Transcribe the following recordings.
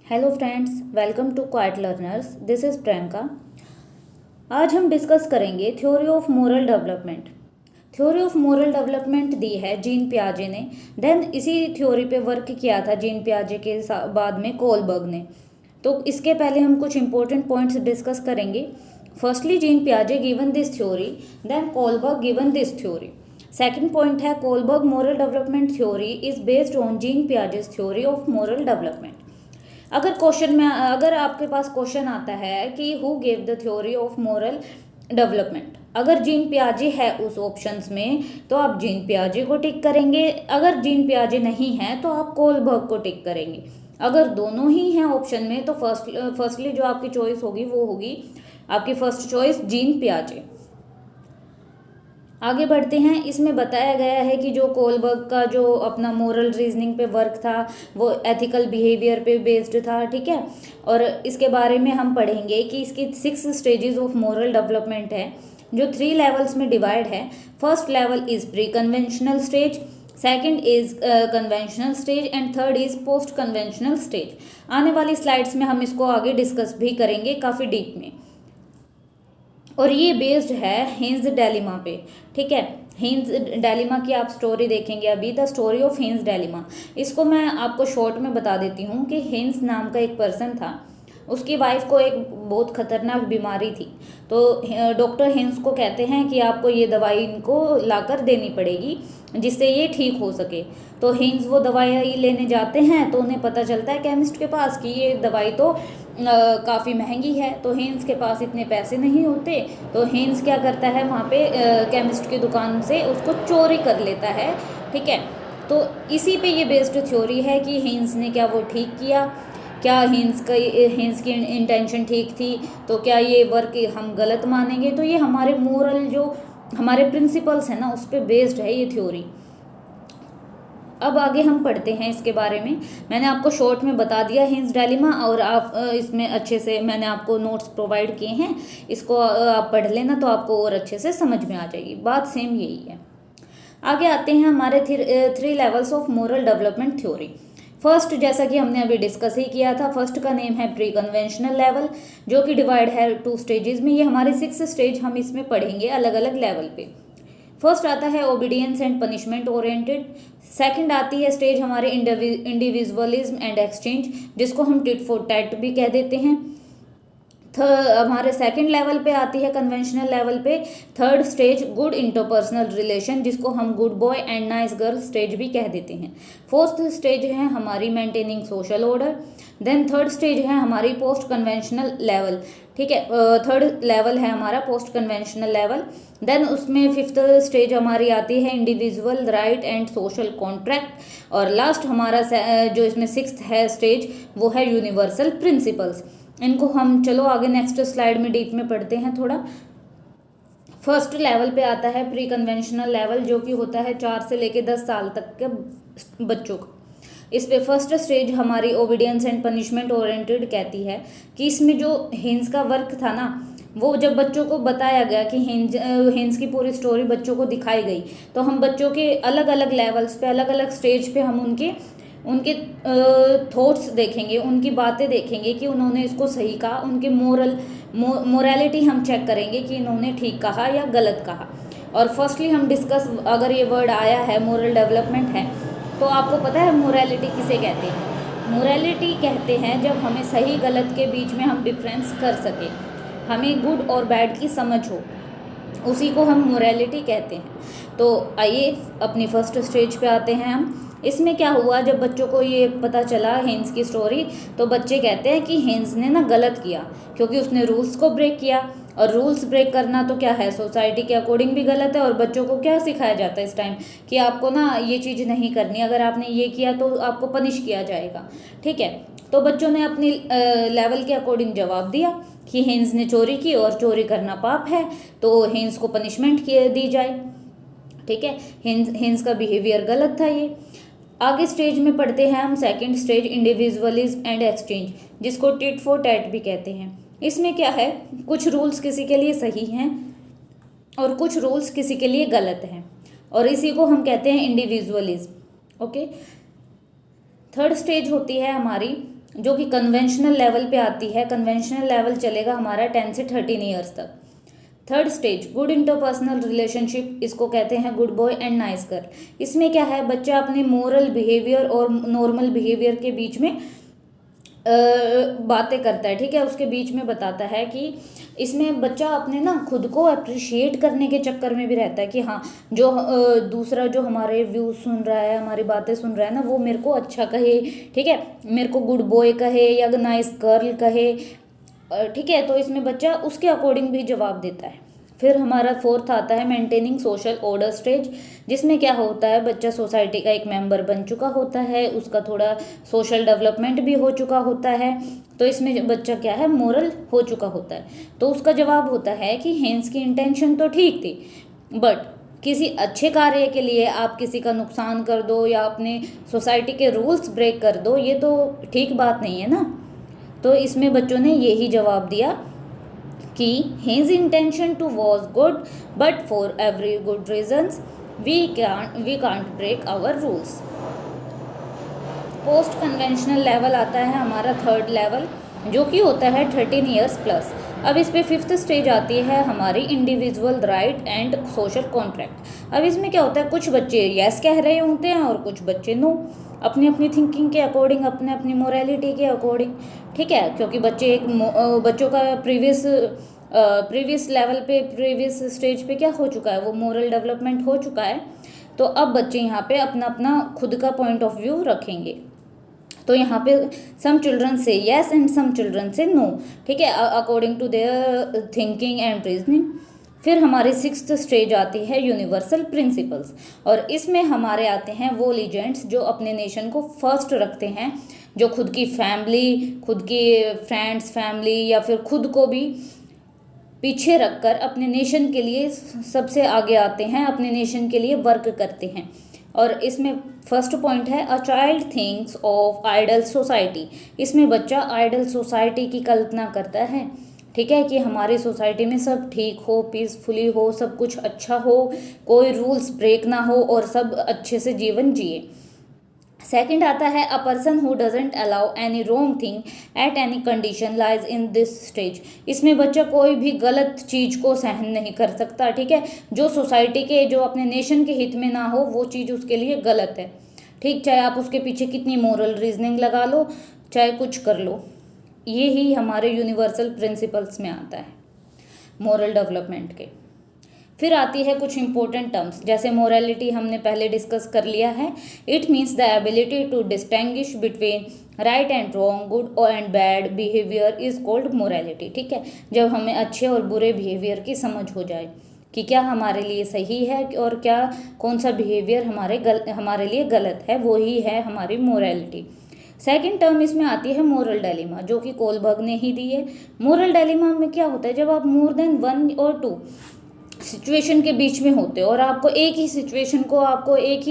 Hello friends, welcome to quiet learners. This is Priyanka. आज हम discuss करेंगे theory of moral development. Theory of moral development दी है Jean पियाजे ने। देन इसी थ्योरी पे वर्क किया था जीन पियाजे के बाद में कोलबर्ग ने। तो इसके पहले हम कुछ इंपॉर्टेंट पॉइंट्स डिस्कस करेंगे। फर्स्टली जीन पियाजे given this theory, then Kohlberg given this theory. Second point है Kohlberg moral development theory is based on Jean Piaget's theory of moral development. अगर आपके पास क्वेश्चन आता है कि who gave the theory of moral development, अगर Jean पियाजे है उस ऑप्शंस में तो आप जीन पियाजे को टिक करेंगे। अगर जीन पियाजे नहीं है तो आप कोलबर्ग को टिक करेंगे। अगर दोनों ही हैं ऑप्शन में तो फर्स्टली जो आपकी चॉइस होगी वो होगी आपकी फर्स्ट चॉइस जीन पियाजे। आगे बढ़ते हैं। इसमें बताया गया है कि जो कोलबर्ग का जो अपना मोरल रीजनिंग पे वर्क था वो एथिकल बिहेवियर पे बेस्ड था, ठीक है। और इसके बारे में हम पढ़ेंगे कि इसकी 6 स्टेजेस ऑफ मोरल डेवलपमेंट है जो 3 लेवल्स में डिवाइड है। First level is pre conventional stage, second is conventional stage and third is post conventional stage. आने वाली स्लाइड्स में हम इसको आगे डिस्कस भी करेंगे काफ़ी डीप में। और ये बेस्ड है हिंज डेलिमा पे, ठीक है। हिंज डेलिमा की आप स्टोरी देखेंगे अभी, the story of hinge dilemma. इसको मैं आपको शॉर्ट में बता देती हूँ कि हिंज नाम का एक पर्सन था, उसकी वाइफ को एक बहुत खतरनाक बीमारी थी। तो डॉक्टर हिंज को कहते हैं कि आपको ये दवाई इनको लाकर देनी पड़ेगी जिससे ये ठीक हो सके। तो हिंज वो दवाई लेने जाते हैं तो उन्हें पता चलता है केमिस्ट के पास कि ये दवाई तो काफ़ी महंगी है। तो हिंज के पास इतने पैसे नहीं होते, तो हिंज क्या करता है वहाँ पे केमिस्ट की दुकान से उसको चोरी कर लेता है, ठीक है। तो इसी पे ये बेस्ड थ्योरी है कि हिंज ने क्या वो ठीक किया, क्या हिंस की इंटेंशन ठीक थी, तो क्या ये वर्क हम गलत मानेंगे। तो ये हमारे मोरल जो हमारे प्रिंसिपल्स हैं ना उस पर बेस्ड है ये थ्योरी। अब आगे हम पढ़ते हैं इसके बारे में। मैंने आपको शॉर्ट में बता दिया हिंस डायलेमा, और आप इसमें अच्छे से मैंने आपको नोट्स प्रोवाइड किए हैं, इसको आप पढ़ लेना तो आपको और अच्छे से समझ में आ जाएगी। बात सेम यही है। आगे आते हैं हमारे 3 levels of moral development theory. First, जैसा कि हमने अभी डिस्कस ही किया था, फर्स्ट का नेम है प्री कन्वेंशनल लेवल जो कि डिवाइड है 2 स्टेजेस में। ये हमारे 6 स्टेज हम इसमें पढ़ेंगे अलग अलग लेवल पे। फर्स्ट आता है obedience and punishment oriented. Second आती है स्टेज हमारे इंडिविजुअलिज्म एंड एक्सचेंज जिसको हम टिट फॉर टैट भी कह देते हैं। हमारे सेकंड लेवल पे आती है कन्वेंशनल लेवल पे third stage good interpersonal relation जिसको हम good boy and nice girl stage भी कह देते हैं। फोर्थ स्टेज है हमारी maintaining social order. Then third stage है हमारी पोस्ट कन्वेंशनल लेवल, ठीक है। थर्ड लेवल है हमारा पोस्ट कन्वेंशनल लेवल। देन उसमें फिफ्थ स्टेज हमारी आती है individual right and social contract. और लास्ट हमारा जो इसमें 6th है स्टेज वो है यूनिवर्सल प्रिंसिपल्स। इनको हम चलो आगे नेक्स्ट स्लाइड में डीप में पढ़ते हैं थोड़ा। फर्स्ट लेवल पे आता है प्री कन्वेंशनल लेवल जो कि होता है 4 से लेके 10 साल तक के बच्चों का। इस पे फर्स्ट स्टेज हमारी ओबीडियंस एंड पनिशमेंट ओरिएंटेड कहती है कि इसमें जो हिंस का वर्क था ना वो जब बच्चों को बताया गया कि हिंस की पूरी स्टोरी बच्चों को दिखाई गई तो हम बच्चों के अलग अलग लेवल्स पे अलग अलग स्टेज पे हम उनके थॉट्स देखेंगे, उनकी बातें देखेंगे कि उन्होंने इसको सही कहा, उनकी मोरालिटी हम चेक करेंगे कि इन्होंने ठीक कहा या गलत कहा। और फर्स्टली हम डिस्कस, अगर ये वर्ड आया है मोरल डेवलपमेंट है तो आपको पता है मोरालिटी किसे कहते हैं। मोरालिटी कहते हैं जब हमें सही गलत के बीच में हम डिफरेंस कर सके, हमें गुड और बैड की समझ हो, उसी को हम मोरालिटी कहते हैं। तो आइए अपनी फर्स्ट स्टेज पे आते हैं हम। इसमें क्या हुआ, जब बच्चों को ये पता चला हिंस की स्टोरी तो बच्चे कहते हैं कि हिंस ने ना गलत किया क्योंकि उसने रूल्स को ब्रेक किया। और रूल्स ब्रेक करना तो क्या है, सोसाइटी के अकॉर्डिंग भी गलत है। और बच्चों को क्या सिखाया जाता है इस टाइम कि आपको ना ये चीज़ नहीं करनी, अगर आपने ये किया तो आपको पनिश किया जाएगा, ठीक है। तो बच्चों ने अपनी लेवल के अकॉर्डिंग जवाब दिया कि हिंस ने चोरी की और चोरी करना पाप है तो हिंस को पनिशमेंट दी जाए, ठीक है। हिंस का बिहेवियर गलत था ये। आगे स्टेज में पढ़ते हैं हम second stage individualism and exchange जिसको टिट फॉर टैट भी कहते हैं। इसमें क्या है, कुछ रूल्स किसी के लिए सही हैं और कुछ रूल्स किसी के लिए गलत हैं और इसी को हम कहते हैं इंडिविजुअलिज्म, ओके। थर्ड स्टेज होती है हमारी जो कि कन्वेंशनल लेवल पे आती है। कन्वेंशनल लेवल चलेगा हमारा 10 से 13 ईयर्स तक। Third stage good interpersonal relationship, इसको कहते हैं good boy and nice girl. इसमें क्या है, बच्चा अपने मोरल बिहेवियर और नॉर्मल बिहेवियर के बीच में बातें करता है, ठीक है, उसके बीच में बताता है कि इसमें बच्चा अपने ना खुद को अप्रिशिएट करने के चक्कर में भी रहता है कि हाँ, जो दूसरा जो हमारे व्यूज़ सुन रहा है, हमारी बातें सुन रहा है ना, वो मेरे को अच्छा कहे, ठीक है, मेरे को गुड बॉय कहे या नाइस गर्ल कहे, ठीक है। तो इसमें बच्चा उसके अकॉर्डिंग भी जवाब देता है। फिर हमारा फोर्थ आता है मेंटेनिंग सोशल ऑर्डर स्टेज, जिसमें क्या होता है, बच्चा सोसाइटी का एक मेंबर बन चुका होता है, उसका थोड़ा सोशल डेवलपमेंट भी हो चुका होता है, तो इसमें बच्चा क्या है, मोरल हो चुका होता है। तो उसका जवाब होता है कि हेंस की इंटेंशन तो ठीक थी, बट किसी अच्छे कार्य के लिए आप किसी का नुकसान कर दो या अपने सोसाइटी के रूल्स ब्रेक कर दो, ये तो ठीक बात नहीं है ना। तो इसमें बच्चों ने यही जवाब दिया कि his intention to was good, but for every good reasons we can't break our rules। Post conventional level आता है हमारा थर्ड लेवल, जो कि होता है 13 ईयर्स प्लस। अब इस पे फिफ्थ स्टेज आती है हमारी individual right and social contract. अब इसमें क्या होता है, कुछ बच्चे यस कह रहे होते हैं और कुछ बच्चे नो, अपनी अपनी थिंकिंग के अकॉर्डिंग, अपने अपनी मोरालिटी के अकॉर्डिंग, ठीक है, क्योंकि बच्चों का प्रीवियस लेवल पे, प्रीवियस स्टेज पे क्या हो चुका है, वो मोरल डेवलपमेंट हो चुका है। तो अब बच्चे यहाँ पे अपना अपना खुद का पॉइंट ऑफ व्यू रखेंगे। तो यहाँ पे सम चिल्ड्रन से यस एंड सम चिल्ड्रन से नो, ठीक है, according to their thinking and reasoning. फिर हमारी सिक्स्थ स्टेज आती है यूनिवर्सल प्रिंसिपल्स, और इसमें हमारे आते हैं वो लीजेंड्स जो अपने नेशन को फर्स्ट रखते हैं, जो खुद की फैमिली, खुद की फ्रेंड्स, फैमिली या फिर खुद को भी पीछे रखकर अपने नेशन के लिए सबसे आगे आते हैं, अपने नेशन के लिए वर्क करते हैं। और इसमें फर्स्ट पॉइंट है a child thinks of ideal society. इसमें बच्चा आइडल सोसाइटी की कल्पना करता है, ठीक है, कि हमारी सोसाइटी में सब ठीक हो, पीसफुली हो, सब कुछ अच्छा हो, कोई रूल्स ब्रेक ना हो और सब अच्छे से जीवन जिए। सेकंड आता है a person who doesn't allow any wrong thing at any condition lies in this stage. इसमें बच्चा कोई भी गलत चीज़ को सहन नहीं कर सकता, ठीक है, जो सोसाइटी के, जो अपने नेशन के हित में ना हो, वो चीज़ उसके लिए गलत है, ठीक, चाहे आप उसके पीछे कितनी मोरल रीजनिंग लगा लो, चाहे कुछ कर लो। ये ही हमारे यूनिवर्सल प्रिंसिपल्स में आता है मोरल डेवलपमेंट के। फिर आती है कुछ इंपॉर्टेंट टर्म्स, जैसे मोरालिटी हमने पहले डिस्कस कर लिया है। It means the ability to distinguish between right and wrong, good and bad behaviour is called morality, ठीक है, जब हमें अच्छे और बुरे बिहेवियर की समझ हो जाए कि क्या हमारे लिए सही है और क्या कौन सा बिहेवियर हमारे लिए गलत है, वो ही है हमारी मोरालिटी। सेकंड टर्म इसमें आती है मोरल डायलेमा, जो कि कोलबर्ग ने ही दी है। मोरल डायलेमा में क्या होता है, जब आप मोर देन वन और टू सिचुएशन के बीच में होते हो और आपको एक ही सिचुएशन को, आपको एक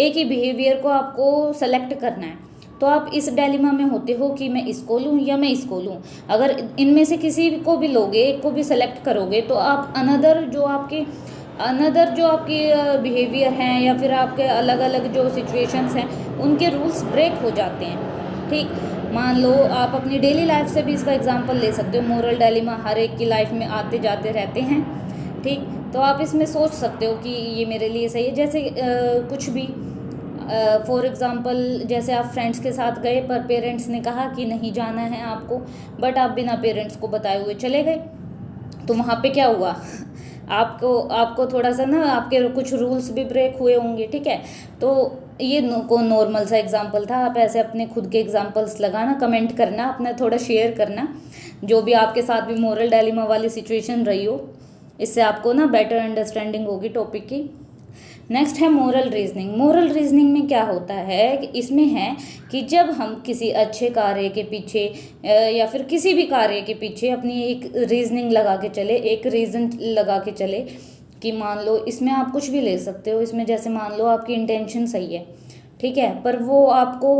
ही बिहेवियर को आपको सेलेक्ट करना है, तो आप इस डायलेमा में होते हो कि मैं इसको लूँ या मैं इसको लूँ। अगर इनमें से किसी को भी लोगे, एक को भी सेलेक्ट करोगे, तो आप अनदर जो आपके बिहेवियर हैं या फिर आपके अलग अलग जो सिचुएशंस हैं, उनके रूल्स ब्रेक हो जाते हैं, ठीक। मान लो आप अपनी डेली लाइफ से भी इसका एग्जांपल ले सकते हो। मोरल डायलेमा हर एक की लाइफ में आते जाते रहते हैं, ठीक, तो आप इसमें सोच सकते हो कि ये मेरे लिए सही है। जैसे कुछ भी फॉर एग्ज़ाम्पल, जैसे आप फ्रेंड्स के साथ गए पर पेरेंट्स ने कहा कि नहीं जाना है आपको, बट आप बिना पेरेंट्स को बताए हुए चले गए, तो वहाँ पे क्या हुआ, आपको थोड़ा सा ना, आपके कुछ रूल्स भी ब्रेक हुए होंगे, ठीक है। तो ये नॉर्मल सा एग्जांपल था। आप ऐसे अपने खुद के एग्जांपल्स लगाना, कमेंट करना, अपना थोड़ा शेयर करना, जो भी आपके साथ भी मोरल डायलेमा वाली सिचुएशन रही हो, इससे आपको ना बेटर अंडरस्टैंडिंग होगी टॉपिक की। नेक्स्ट है मोरल रीजनिंग। मोरल रीजनिंग में क्या होता है, इसमें है कि जब हम किसी अच्छे कार्य के पीछे या फिर किसी भी कार्य के पीछे अपनी एक रीजनिंग लगा के चले, एक रीज़न लगा के चले, कि मान लो इसमें आप कुछ भी ले सकते हो, इसमें जैसे मान लो आपकी इंटेंशन सही है, ठीक है, पर वो आपको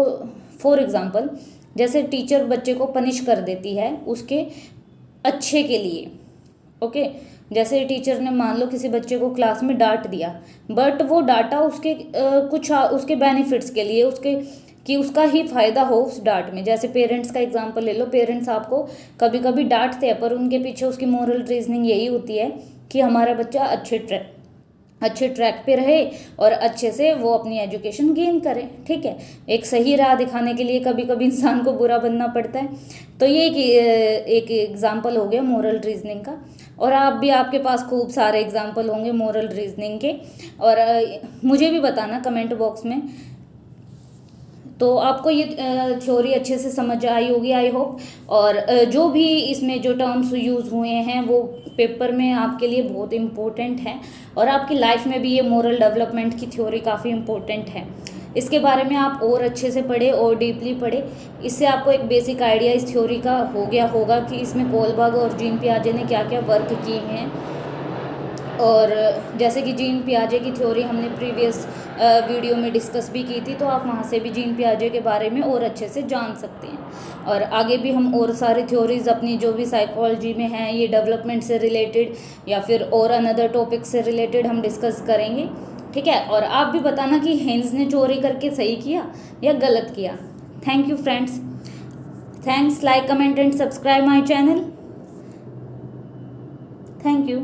फॉर एग्ज़ाम्पल जैसे टीचर बच्चे को पनिश कर देती है उसके अच्छे के लिए, ओके। जैसे टीचर ने मान लो किसी बच्चे को क्लास में डांट दिया, बट वो डांटा उसके कुछ उसके बेनिफिट्स के लिए, उसके कि उसका ही फ़ायदा हो उस डांट में। जैसे पेरेंट्स का एग्जांपल ले लो, पेरेंट्स आपको कभी कभी डांटते हैं, पर उनके पीछे उसकी मोरल रीजनिंग यही होती है कि हमारा बच्चा अच्छे ट्रैक पे रहे और अच्छे से वो अपनी एजुकेशन गेन करे। ठीक है, एक सही राह दिखाने के लिए कभी कभी इंसान को बुरा बनना पड़ता है। तो ये एक एग्जांपल हो गया मोरल रीजनिंग का। और आप भी, आपके पास खूब सारे एग्जांपल होंगे मोरल रीजनिंग के, और मुझे भी बताना कमेंट बॉक्स में। तो आपको ये थ्योरी अच्छे से समझ आई होगी आई होप। और जो भी इसमें जो टर्म्स यूज़ हुए हैं वो पेपर में आपके लिए बहुत इम्पोर्टेंट है, और आपकी लाइफ में भी ये मोरल डेवलपमेंट की थ्योरी काफ़ी इम्पोर्टेंट है। इसके बारे में आप और अच्छे से पढ़े और डीपली पढ़े, इससे आपको एक बेसिक आइडिया इस थ्योरी का हो गया होगा कि इसमें कोलबर्ग और जीन पियाजे ने क्या क्या वर्क किए हैं। और जैसे कि जीन पियाजे की थ्योरी हमने प्रीवियस वीडियो में डिस्कस भी की थी, तो आप वहाँ से भी जीन पियाजे के बारे में और अच्छे से जान सकते हैं। और आगे भी हम और सारी थ्योरीज अपनी जो भी साइकोलॉजी में हैं, ये डेवलपमेंट से रिलेटेड या फिर और अनदर टॉपिक से रिलेटेड हम डिस्कस करेंगे। ठीक है, और आप भी बताना कि हेन्स ने चोरी करके सही किया या गलत किया। Thank you friends, thanks, like comment and subscribe my channel. Thank you.